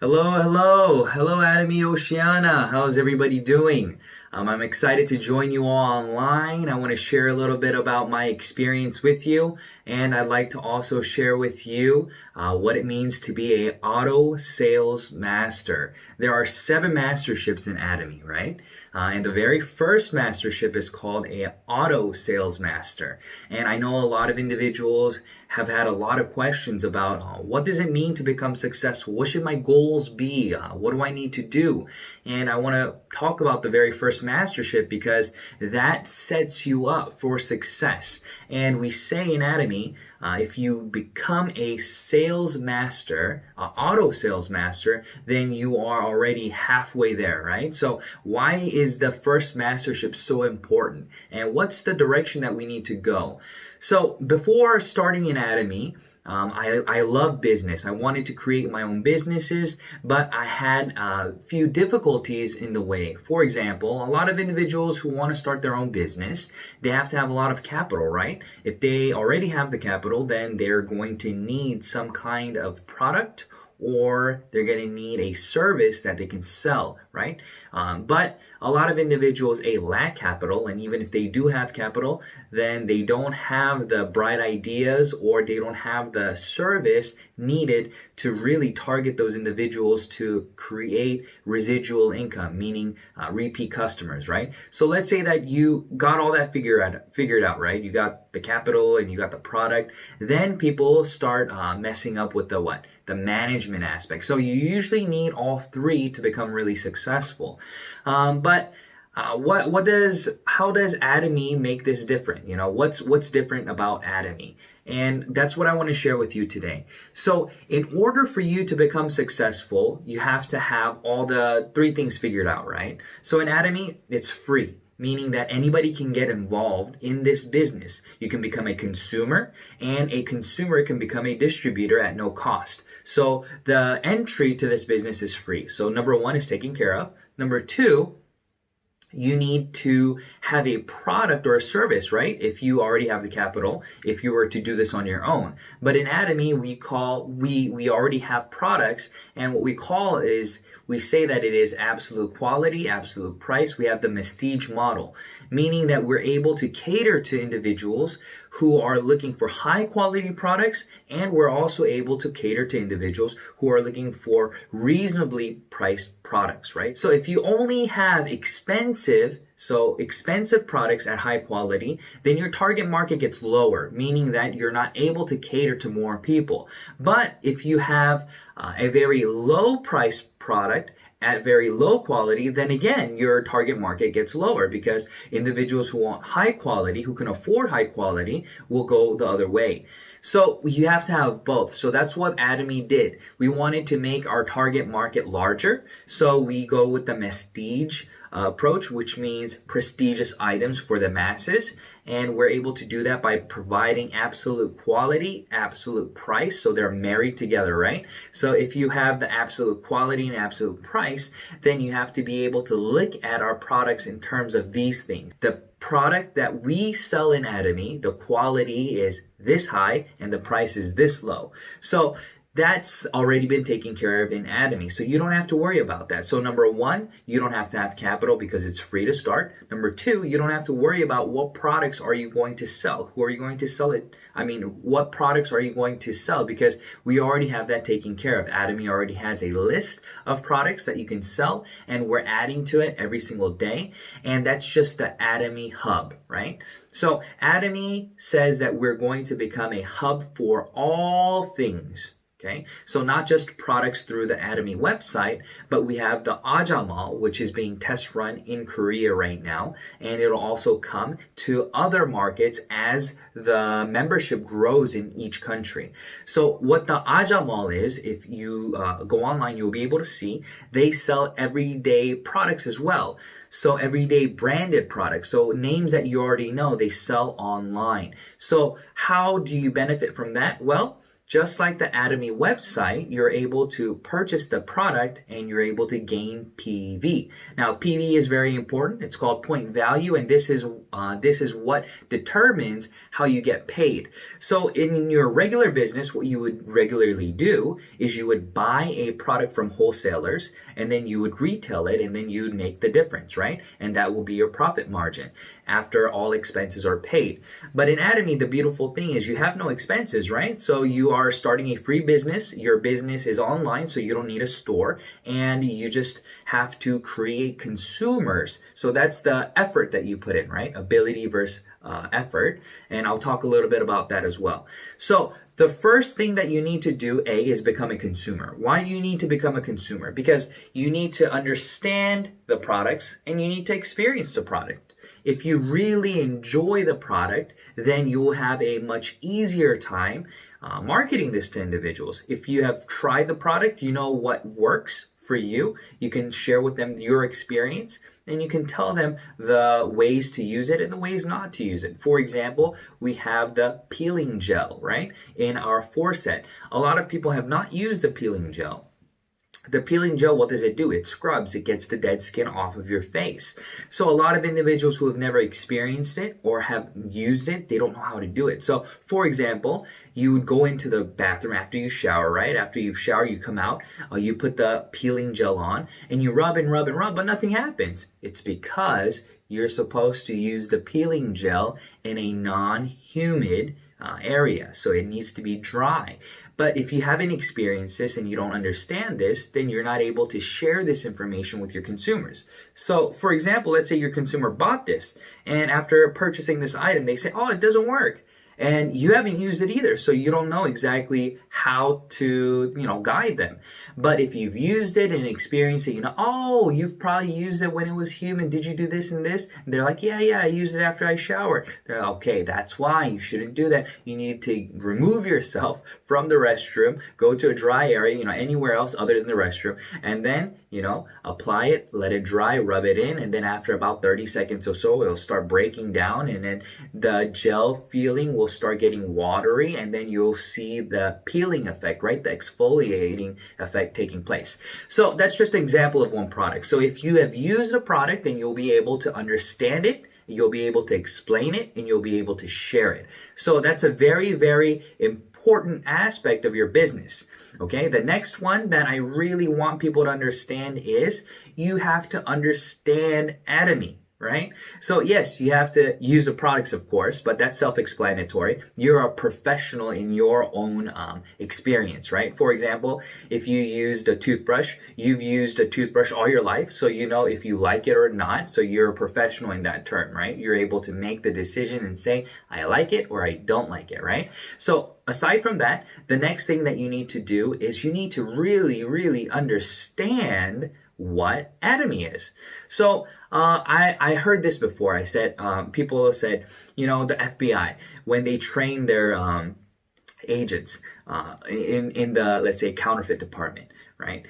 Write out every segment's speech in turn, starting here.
Hello, ATOMY Oceana. How's everybody doing? I'm excited to join you all online. I want to share a little bit about my experience with you, and I'd like to also share with you what it means to be a auto sales master. There are 7 masterships in ATOMY, right? And the very first mastership is called a auto sales master. And I know a lot of individuals have had a lot of questions about what does it mean to become successful? What should my goals be? What do I need to do? And I want to talk about the very first mastership because that sets you up for success. And we say in ATOMY, if you become a sales master, auto sales master, then you are already halfway there, right? So why is the first mastership so important? And what's the direction that we need to go? So before starting in ATOMY, I love business. I wanted to create my own businesses, but I had a few difficulties in the way. For example, a lot of individuals who want to start their own business, they have to have a lot of capital, right? If they already have the capital, then they're going to need some kind of product, or they're going to need a service that they can sell, right? But a lot of individuals lack capital, and even if they do have capital, then they don't have the bright ideas or they don't have the service needed to really target those individuals to create residual income, meaning repeat customers, right? So let's say that you got all that figured out, right? You got the capital and you got the product. Then people start messing up with the what? The management aspect. So you usually need all 3 to become really successful. But how does ATOMY make this different? You know, what's different about ATOMY? And that's what I want to share with you today. So in order for you to become successful, you have to have all the 3 things figured out, right? So in ATOMY, it's free, meaning that anybody can get involved in this business. You can become a consumer, and a consumer can become a distributor at no cost. So the entry to this business is free. So number 1 is taken care of. Number 2, you need to have a product or a service, right? If you already have the capital, if you were to do this on your own. But in ATOMY, we already have products, and what we say that it is absolute quality, absolute price. We have the mestige model, meaning that we're able to cater to individuals who are looking for high quality products, and we're also able to cater to individuals who are looking for reasonably priced products, right? So if you only have expensive products at high quality, then your target market gets lower, meaning that you're not able to cater to more people. But if you have a very low price product at very low quality, then again, your target market gets lower because individuals who want high quality, who can afford high quality, will go the other way. So you have to have both. So that's what ATOMY did. We wanted to make our target market larger. So we go with the mestige approach, which means prestigious items for the masses. And we're able to do that by providing absolute quality, absolute price. So they're married together, right? So if you have the absolute quality and absolute price, then you have to be able to look at our products in terms of these things. The product that we sell in ATOMY, the quality is this high and the price is this low. So that's already been taken care of in ATOMY. So you don't have to worry about that. So number 1, you don't have to have capital because it's free to start. Number 2, you don't have to worry about what products are you going to sell. Who are you going to sell it? What products are you going to sell? Because we already have that taken care of. ATOMY already has a list of products that you can sell, and we're adding to it every single day. And that's just the ATOMY hub, right? So ATOMY says that we're going to become a hub for all things. Okay, so not just products through the ATOMY website, but we have the ATOMY, which is being test run in Korea right now, and it'll also come to other markets as the membership grows in each country. So what the ATOMY is, if you go online, you'll be able to see they sell everyday products as well. So everyday branded products, so names that you already know, they sell online. So how do you benefit from that? Well, Just like the ATOMY website, you're able to purchase the product and you're able to gain PV. Now, PV is very important. It's called point value, and this is what determines how you get paid. So in your regular business, what you would regularly do is you would buy a product from wholesalers, and then you would retail it, and then you would make the difference, right? And that will be your profit margin after all expenses are paid. But in ATOMY, the beautiful thing is you have no expenses, right? So you are starting a free business. Your business is online, so you don't need a store, and you just have to create consumers. So that's the effort that you put in, right? Ability versus effort. And I'll talk a little bit about that as well. So the first thing that you need to do, is become a consumer. Why do you need to become a consumer? Because you need to understand the products and you need to experience the product. If you really enjoy the product, then you'll have a much easier time marketing this to individuals. If you have tried the product, you know what works for you. You can share with them your experience, and you can tell them the ways to use it and the ways not to use it. For example, we have the peeling gel, right, in our 4-set. A lot of people have not used the peeling gel. The peeling gel, what does it do? It scrubs. It gets the dead skin off of your face. So a lot of individuals who have never experienced it or have used it, they don't know how to do it. So, for example, you would go into the bathroom after you shower, right? After you've showered, you come out, you put the peeling gel on, and you rub and rub and rub, but nothing happens. It's because you're supposed to use the peeling gel in a non-humid area. So it needs to be dry. But if you haven't experienced this and you don't understand this, then you're not able to share this information with your consumers. So, for example, let's say your consumer bought this, and after purchasing this item, they say, oh, it doesn't work. And you haven't used it either, so you don't know exactly how to, guide them. But if you've used it and experienced it, oh, you've probably used it when it was humid. Did you do this and this? And they're like, yeah, I used it after I showered. They're like, okay, that's why you shouldn't do that. You need to remove yourself from the restroom, go to a dry area, anywhere else other than the restroom, and then, apply it, let it dry, rub it in, and then after about 30 seconds or so, it'll start breaking down, and then the gel feeling will start getting watery, and then you'll see the peeling effect, right? The exfoliating effect taking place. So that's just an example of one product. So if you have used a product, then you'll be able to understand it, you'll be able to explain it, and you'll be able to share it. So that's a very, very important aspect of your business. Okay, the next one that I really want people to understand is you have to understand ATOMY. Right? So yes, you have to use the products, of course, but that's self-explanatory. You're a professional in your own experience, right? For example, if you used a toothbrush, you've used a toothbrush all your life, so you know if you like it or not, so you're a professional in that term, right? You're able to make the decision and say, I like it or I don't like it, right? So aside from that, the next thing that you need to do is you need to really, really understand what ATOMY is. So I heard this before. I said, people said, the FBI, when they train their agents in the, let's say, counterfeit department, right?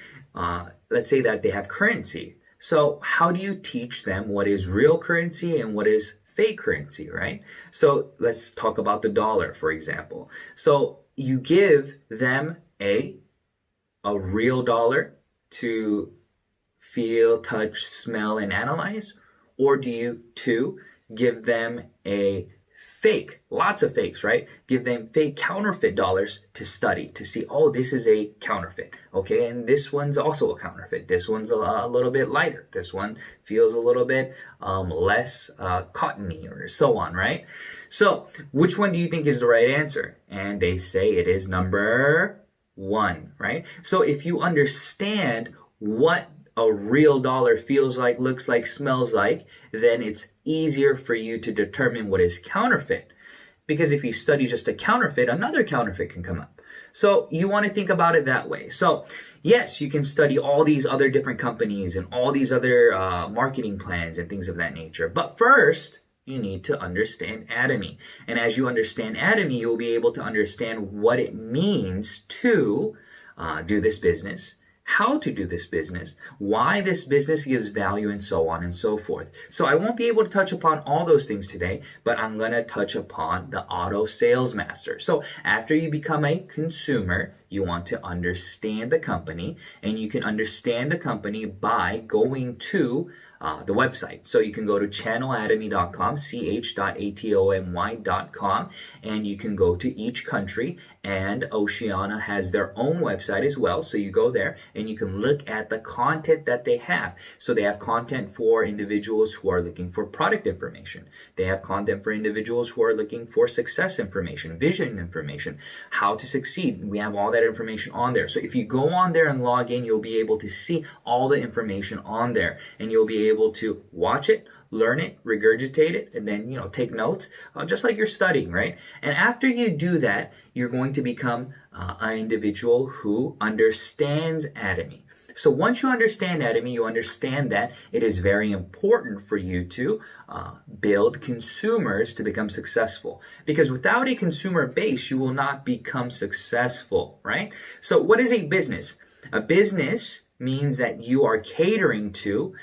Let's say that they have currency. So how do you teach them what is real currency and what is fake currency, right? So let's talk about the dollar, for example. So you give them a real dollar to feel, touch, smell, and analyze? Or do you, give them a fake, lots of fakes, right? Give them fake counterfeit dollars to study, to see, oh, this is a counterfeit, okay? And this one's also a counterfeit. This one's a little bit lighter. This one feels a little bit less cottony or so on, right? So which one do you think is the right answer? And they say it is number 1, right? So if you understand what a real dollar feels like, looks like, smells like, then it's easier for you to determine what is counterfeit. Because if you study just a counterfeit, another counterfeit can come up. So you want to think about it that way. So yes, you can study all these other different companies and all these other marketing plans and things of that nature. But first, you need to understand ATOMY. And as you understand ATOMY, you'll be able to understand what it means to do this business, how to do this business, why this business gives value, and so on and so forth. So I won't be able to touch upon all those things today, but I'm going to touch upon the auto sales master. So after you become a consumer, you want to understand the company, and you can understand the company by going to the website. So you can go to channelatomy.com, ch.atomy.com, and you can go to each country, and Oceania has their own website as well. So you go there and you can look at the content that they have. So they have content for individuals who are looking for product information. They have content for individuals who are looking for success information, vision information, how to succeed. We have all that information on there. So if you go on there and log in, you'll be able to see all the information on there, and you'll be able to watch it, learn it, regurgitate it, and then, take notes, just like you're studying, right? And after you do that, you're going to become an individual who understands ATOMY. So once you understand ATOMY, you understand that it is very important for you to build consumers to become successful. Because without a consumer base, you will not become successful, right? So what is a business? A business means that you are catering to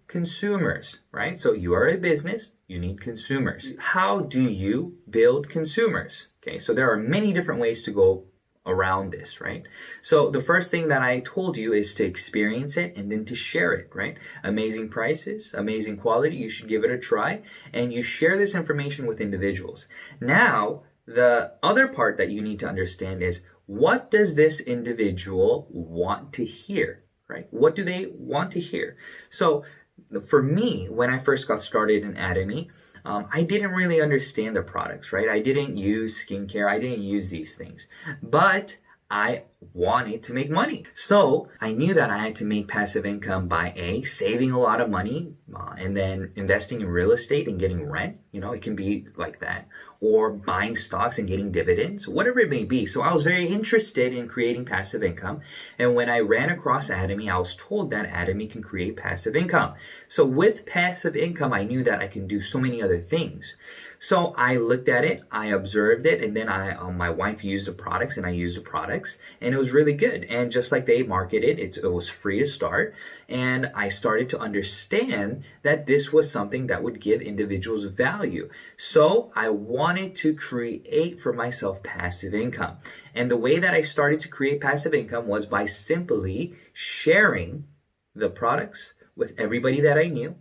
consumers, right? So you are a business, you need consumers. How do you build consumers? Okay, so there are many different ways to go around this, right? So the first thing that I told you is to experience it and then to share it, right? Amazing prices, amazing quality, you should give it a try, and you share this information with individuals. Now, the other part that you need to understand is, what does this individual want to hear, right? What do they want to hear? So for me, when I first got started in ATOMY, I didn't really understand the products, right? I didn't use skincare. I didn't use these things. But I wanted to make money. So I knew that I had to make passive income by saving a lot of money and then investing in real estate and getting rent. It can be like that. Or buying stocks and getting dividends, whatever it may be. So I was very interested in creating passive income. And when I ran across ATOMY, I was told that ATOMY can create passive income. So with passive income, I knew that I can do so many other things. So I looked at it, I observed it, and then my wife used the products and I used the products, and it was really good. And just like they marketed, it was free to start. And I started to understand that this was something that would give individuals value. So I wanted to create for myself passive income. And the way that I started to create passive income was by simply sharing the products with everybody that I knew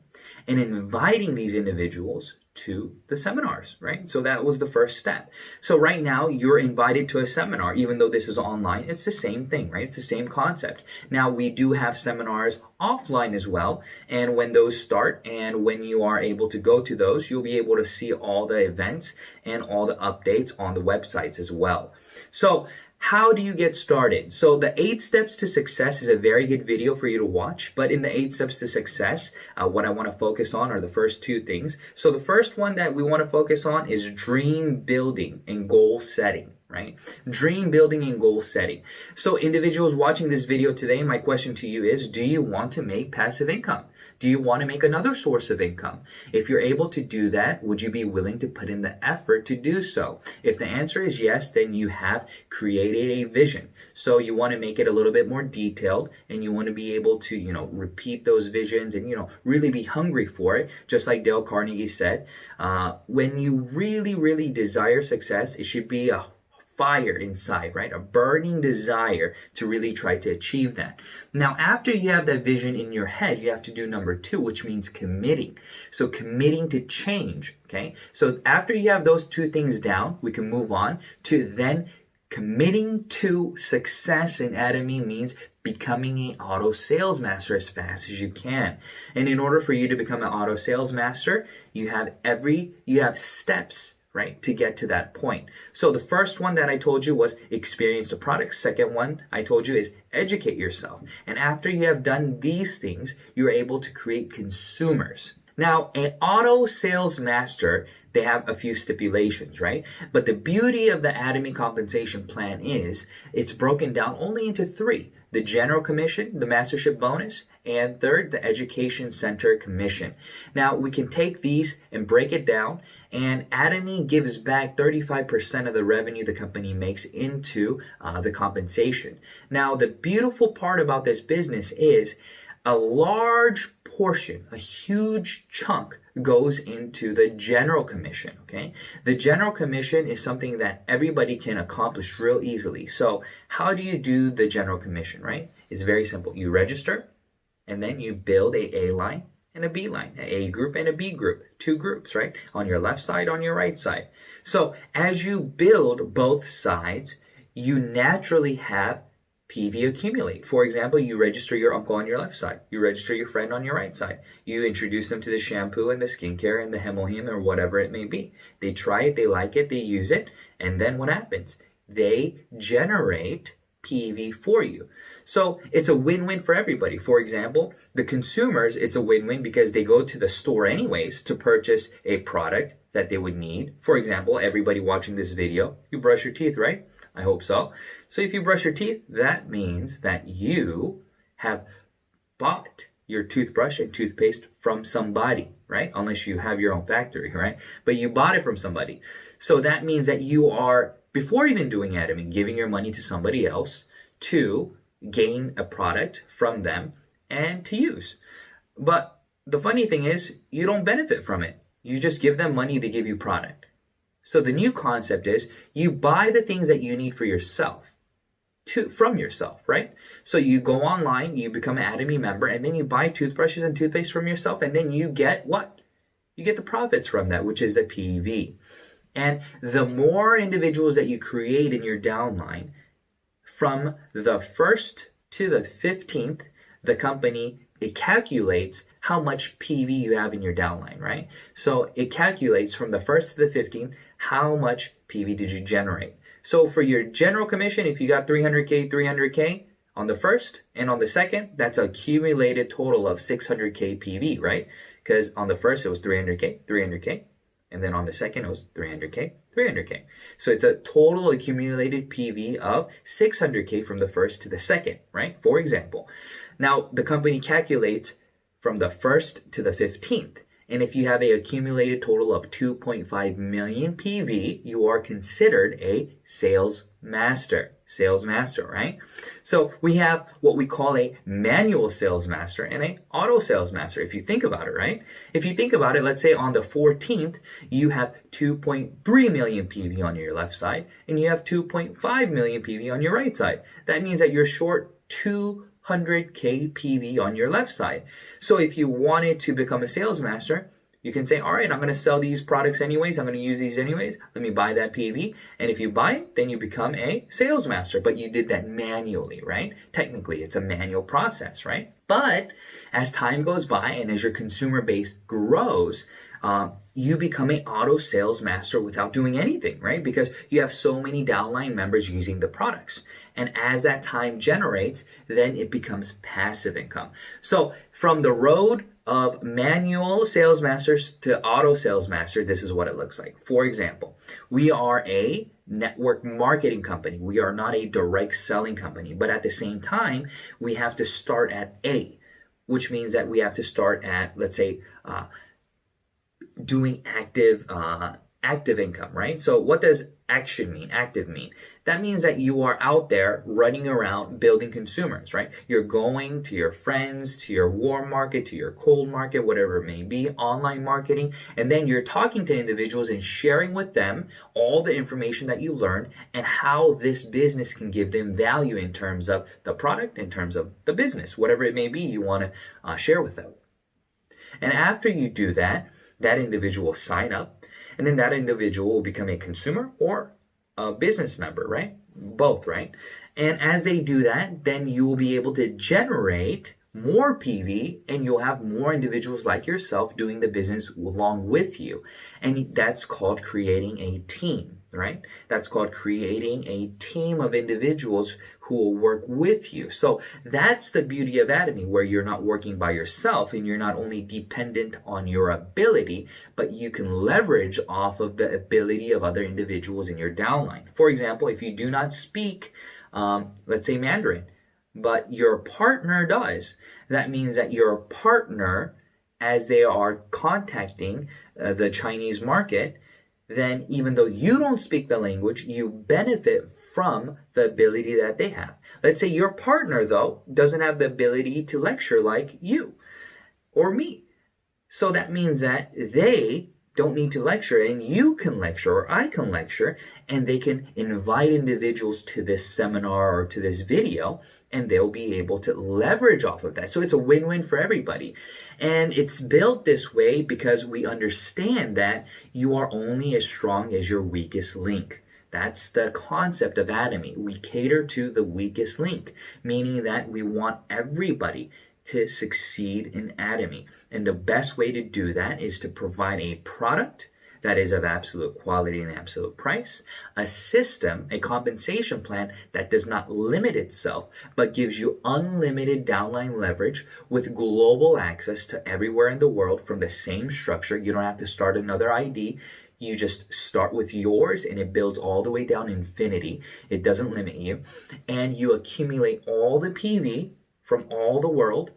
and inviting these individuals to the seminars, right? So that was the first step. So right now you're invited to a seminar, even though this is online, it's the same thing, right? It's the same concept. Now we do have seminars offline as well. And when those start and when you are able to go to those, you'll be able to see all the events and all the updates on the websites as well. So how do you get started? So the 8 steps to success is a very good video for you to watch. But in the 8 steps to success, what I want to focus on are the first 2 things. So the first one that we want to focus on is dream building and goal setting, right? Dream building and goal setting. So individuals watching this video today, my question to you is, do you want to make passive income? Do you want to make another source of income? If you're able to do that, would you be willing to put in the effort to do so? If the answer is yes, then you have created a vision. So you want to make it a little bit more detailed, and you want to be able to, repeat those visions and, really be hungry for it. Just like Dale Carnegie said, when you really, really desire success, it should be a fire inside, right? A burning desire to really try to achieve that. Now, after you have that vision in your head, you have to do number 2, which means committing. So committing to change, okay? So after you have those 2 things down, we can move on to then committing to success in ATOMY means becoming an auto sales master as fast as you can. And in order for you to become an auto sales master, you have steps, right, to get to that point. So the first one that I told you was experience the product. Second one I told you is educate yourself. And after you have done these things, you're able to create consumers. Now, an auto sales master, they have a few stipulations, right? But the beauty of the ATOMY compensation plan is it's broken down only into 3. The general commission, the mastership bonus, And third, the education center commission. Now, we can take these and break it down, and ATOMY gives back 35% of the revenue the company makes into the compensation. Now, the beautiful part about this business is a large portion, a huge chunk goes into the general commission, okay? The general commission is something that everybody can accomplish real easily. So how do you do the general commission, right? It's very simple. You register, and then you build a A line and a B line, an A group and a B group, two groups, right? On your left side, on your right side. So as you build both sides, you naturally have PV accumulate. For example, you register your uncle on your left side. You register your friend on your right side. You introduce them to the shampoo and the skincare and the hemohim or whatever it may be. They try it, they like it, they use it, and then what happens? They generate PV for you. So it's a win-win for everybody. For example, the consumers, it's a win-win because they go to the store anyways to purchase a product that they would need. For example, everybody watching this video, you brush your teeth, right? I hope so. So if you brush your teeth, that means that you have bought your toothbrush and toothpaste from somebody, right? Unless you have your own factory, right? But you bought it from somebody. So that means that you are, before even doing ATOMY, giving your money to somebody else to gain a product from them and to use. But the funny thing is, you don't benefit from it. You just give them money, they give you product. So the new concept is you buy the things that you need for yourself, from yourself, right? So you go online, you become an ATOMY member, and then you buy toothbrushes and toothpaste from yourself, and then you get what? You get the profits from that, which is the PV. And the more individuals that you create in your downline, from the 1st to the 15th, the company, it calculates how much PV you have in your downline, right? So it calculates from the 1st to the 15th, how much PV did you generate? So for your general commission, if you got 300K on the 1st and on the 2nd, that's a accumulated total of 600K PV, right? Because on the 1st it was 300K. And then on the 2nd it was 300K. So it's a total accumulated PV of 600K from the 1st to the 2nd, right? For example. Now the company calculates from the 1st to the 15th. And if you have an accumulated total of 2.5 million PV, you are considered a sales master, right? So we have what we call a manual sales master and a auto sales master, if you think about it, right? If you think about it, let's say on the 14th, you have 2.3 million PV on your left side, and you have 2.5 million PV on your right side. That means that you're short 200K PV on your left side. So if you wanted to become a sales master, you can say, all right, I'm going to sell these products anyways. I'm going to use these anyways. Let me buy that PV. And if you buy it, then you become a sales master. But you did that manually, right? Technically, it's a manual process, right? But as time goes by and as your consumer base grows, you become an auto sales master without doing anything, right? Because you have so many downline members using the products. And as that time generates, then it becomes passive income. So from the road of manual sales masters to auto sales master, this is what it looks like. For example, we are a network marketing company. We are not a direct selling company, but at the same time, we have to start at A, which means that we have to start at, let's say, doing active income, right? So what does action mean, active mean? That means that you are out there running around building consumers, right? You're going to your friends, to your warm market, to your cold market, whatever it may be, online marketing, and then you're talking to individuals and sharing with them all the information that you learned and how this business can give them value in terms of the product, in terms of the business, whatever it may be you want to share with them. And after you do that, that individual will sign up, and then that individual will become a consumer or a business member, right? Both, right? And as they do that, then you will be able to generate more PV, and you'll have more individuals like yourself doing the business along with you. And that's called creating a team, right? That's called creating a team of individuals who will work with you. So that's the beauty of ATOMY, where you're not working by yourself and you're not only dependent on your ability, but you can leverage off of the ability of other individuals in your downline. For example, if you do not speak, let's say Mandarin, but your partner does. That means that your partner, as they are contacting the Chinese market, then even though you don't speak the language, you benefit from the ability that they have. Let's say your partner, though, doesn't have the ability to lecture like you or me. So that means that they don't need to lecture, and you can lecture, or I can lecture, and they can invite individuals to this seminar or to this video, and they'll be able to leverage off of that. So it's a win-win for everybody. And it's built this way because we understand that you are only as strong as your weakest link. That's the concept of ATOMY. We cater to the weakest link, meaning that we want everybody to succeed in ATOMY. And the best way to do that is to provide a product that is of absolute quality and absolute price, a system, a compensation plan that does not limit itself, but gives you unlimited downline leverage with global access to everywhere in the world from the same structure. You don't have to start another ID. You just start with yours and it builds all the way down infinity. It doesn't limit you. And you accumulate all the PV from all the world,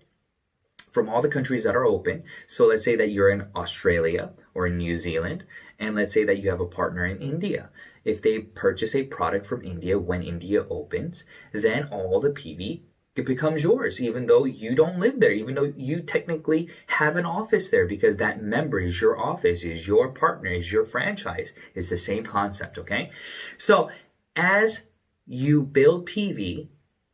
from all the countries that are open. So let's say that you're in Australia or in New Zealand, and let's say that you have a partner in India. If they purchase a product from India when India opens, then all the PV it becomes yours, even though you don't live there, even though you technically have an office there, because that member is your office, is your partner, is your franchise. It's the same concept, okay? So as you build PV,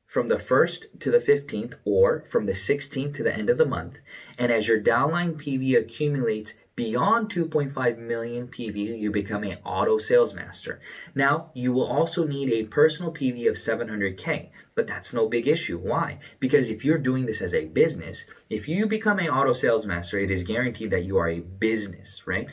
from the 1st to the 15th, or from the 16th to the end of the month, and as your downline PV accumulates beyond 2.5 million PV, you become an auto sales master. Now, you will also need a personal PV of 700K, but that's no big issue. Why? Because if you're doing this as a business, if you become an auto sales master, it is guaranteed that you are a business, right?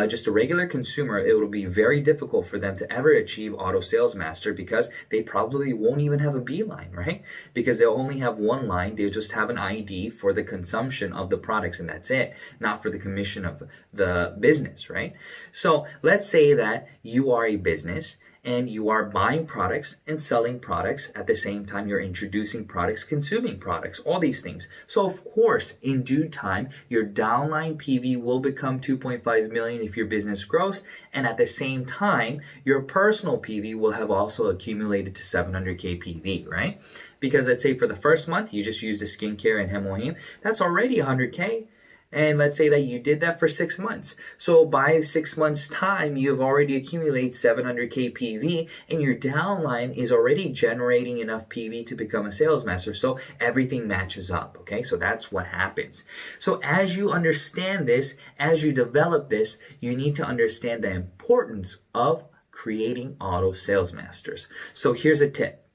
Just a regular consumer, it will be very difficult for them to ever achieve auto sales master because they probably won't even have a B line, right? Because they'll only have one line. They'll just have an ID for the consumption of the products, and that's it, not for the commission of the business, right? So let's say that you are a business and you are buying products and selling products at the same time. You're introducing products, consuming products, all these things. So of course, in due time, your downline PV will become 2.5 million if your business grows, and at the same time, your personal PV will have also accumulated to 700K PV, right? Because let's say for the first month, you just used the skincare and hemohim, that's already 100K. And let's say that you did that for 6 months. So by 6 months' time, you have already accumulated 700K PV, and your downline is already generating enough PV to become a sales master. So everything matches up, okay? So that's what happens. So as you understand this, as you develop this, you need to understand the importance of creating auto sales masters. So here's a tip.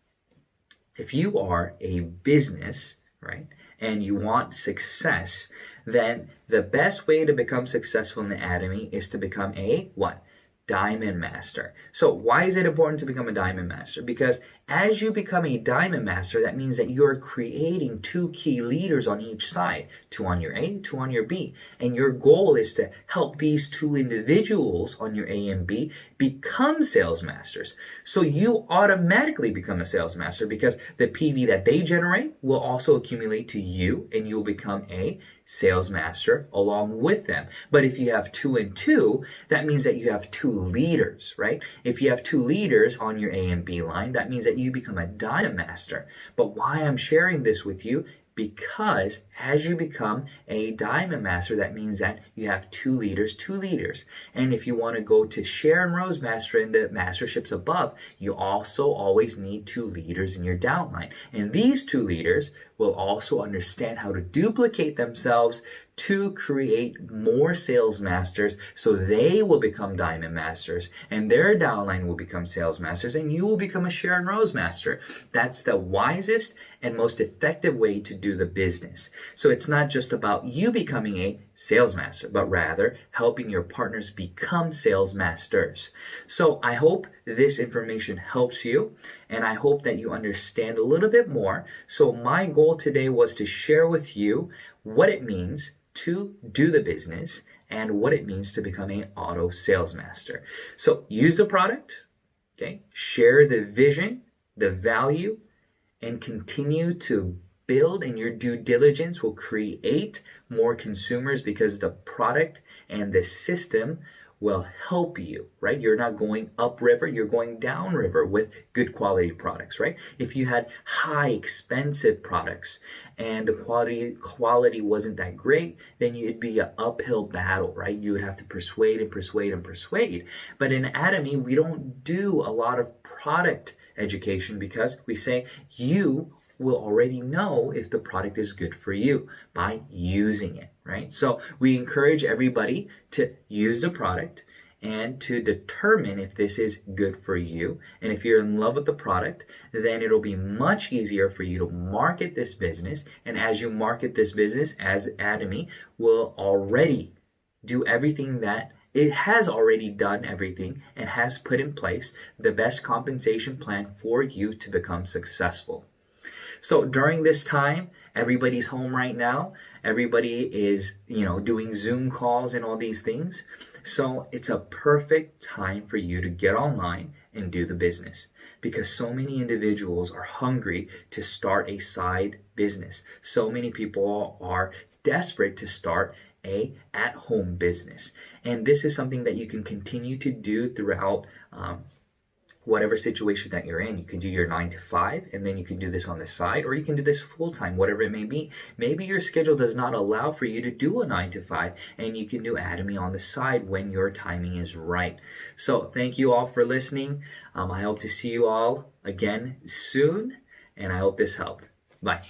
If you are a business, right, and you want success, then the best way to become successful in the ATOMY is to become a what? Diamond master. So why is it important to become a diamond master? Because as you become a diamond master, that means that you're creating 2 key leaders on each side, 2 on your A, 2 on your B. And your goal is to help these 2 individuals on your A and B become sales masters. So you automatically become a sales master because the PV that they generate will also accumulate to you, and you'll become a sales master along with them. But if you have 2 and 2, that means that you have 2 leaders, right? If you have 2 leaders on your A and B line, that means that you become a diamond master. But why I'm sharing this with you, because as you become a diamond master, that means that you have 2 leaders. And if you want to go to Sharon Rose Master in the masterships above, you also always need 2 leaders in your downline. And these 2 leaders will also understand how to duplicate themselves to create more sales masters, so they will become diamond masters and their downline will become sales masters, and you will become a Sharon Rose master. That's the wisest and most effective way to do the business. So it's not just about you becoming a sales master, but rather helping your partners become sales masters. So I hope this information helps you, and I hope that you understand a little bit more. So my goal today was to share with you what it means to do the business and what it means to become an auto sales master. So use the product, okay? Share the vision, the value, and continue to build, and your due diligence will create more consumers because the product and the system will help you, right? You're not going upriver, you're going downriver with good quality products, right? If you had high expensive products and the quality wasn't that great, then it'd be an uphill battle, right? You would have to persuade and persuade and persuade. But in ATOMY, we don't do a lot of product education because we say you will already know if the product is good for you by using it, right? So we encourage everybody to use the product and to determine if this is good for you. And if you're in love with the product, then it'll be much easier for you to market this business. And as you market this business, as ATOMY will already do everything that it has already done everything and has put in place the best compensation plan for you to become successful. So during this time, everybody's home right now. Everybody is, doing Zoom calls and all these things. So it's a perfect time for you to get online and do the business because so many individuals are hungry to start a side business. So many people are desperate to start a at-home business. And this is something that you can continue to do throughout whatever situation that you're in. You can do your 9 to 5 and then you can do this on the side, or you can do this full time, whatever it may be. Maybe your schedule does not allow for you to do a 9 to 5 and you can do ATOMY on the side when your timing is right. So thank you all for listening. I hope to see you all again soon and I hope this helped. Bye.